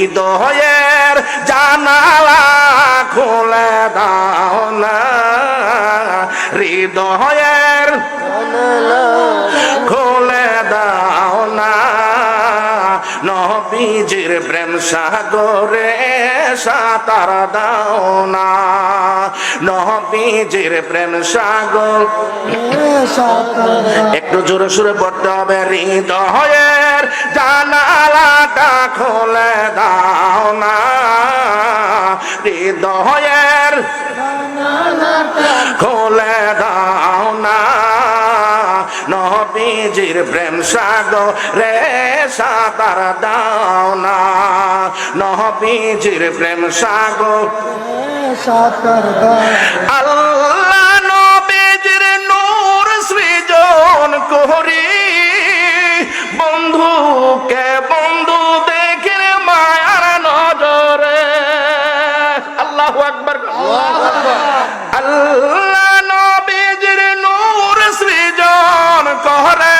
হৃদয়ের জানালা খুলে দাও না, হৃদয়ের খুলে দাও না, নবীজির প্রেম সাগরে সাঁতার দাও না, নবীজির প্রেম সাগর। একটু জোরে সুরে পড়তে হবে। হৃদয়ের জানালাটা খুলে দাও না, হৃদয়ের খুলে দাও না, নবীজির প্রেম সাগরে সাঁতার দাও না, নবীজির প্রেম সাগর আল্লাহ নবীজির নূর সৃজন করি, বন্ধুকে বন্ধু দেখে মায়ার নজরে। আল্লাহু আকবার। আল্লাহ নবীজির নূর সৃজন করে,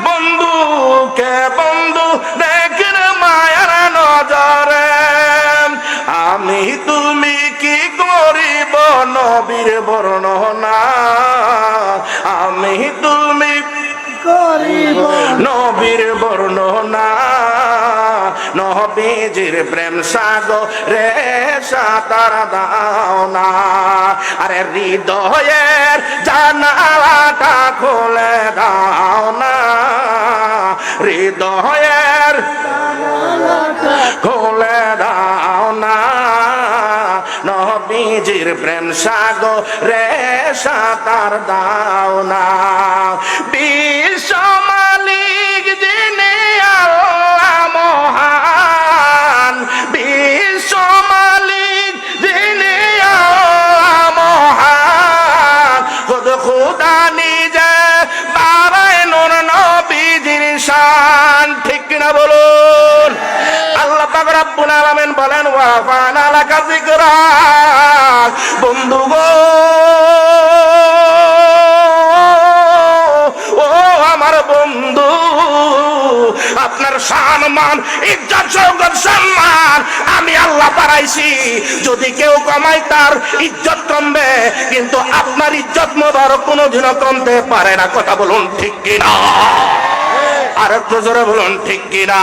বন্ধুকে বন্ধু দেখে মায়ার নজরে। আমি তুমি কি করিব নবীর বর্ণনা, আমি তুমি করিব নবীর বর্ণনা, নবীজির প্রেম সাগরে সাঁতার দাও না। আরে হৃদয়ের জানালাটা খুলে দাও না, হৃদয়ের খুলে দাও না, নবীজির প্রেম সাগরে সাঁতার দাও না। বিশ্ব মালিক যিনি আল্লাহ মহান, বিশ্ব মালিক যিনি আল্লাহ মহান, খুদ খুদা নিজে বাড়ায় নূর নবীজির শান। ঠিক না বলুন? আল্লাহ পাক রব্বুল আলামিন বলেন ওয়া রাফা'না লাকা যিকরাক। বন্ধু গো, ও আমার বন্ধু, আপনার সম্মান ইজ্জত শৌকত সম্মান আমি আল্লাহ বাড়াইছি। যদি কেউ কমায় তার ইজ্জত কমবে, কিন্তু আপনার ইজ্জত মোবারক কোনোদিনও কমতে পারে না। কথা বলুন ঠিক কিনা? আর একটু জোরে বলুন ঠিক কিনা?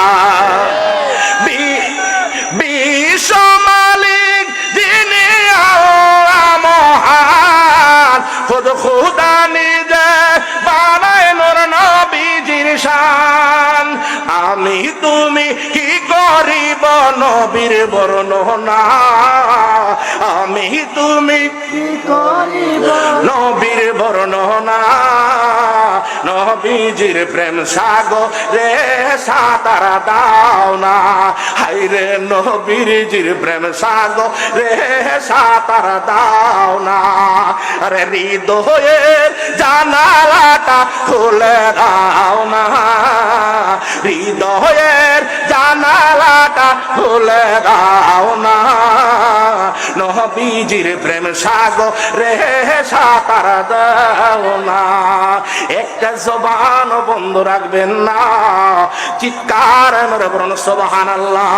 বিশ্ব মালিক যিনি আল্লাহ মহান, খুদ খুদা নিজে বানায় নূর নবীজির শান। আমি তুমি কি করিব নবীর বর্ণনা, আমি তুমি কি করিব নবীর বর্ণনা, নবীজির প্রেম সাগরে সাঁতার দাও না। হায়রে নবীজির প্রেম সাগরে সাঁতার দাও না। আরে হৃদয়ের জানালাটা খুলে দাও না, হৃদয়ের জানালাটা খুলে দাও না, নবীজির প্রেম সাগরে সাঁতার দাও না। একটা জবান বন্ধ রাখবেন না, চিৎকার মেরে বলুন সুবহানাল্লাহ।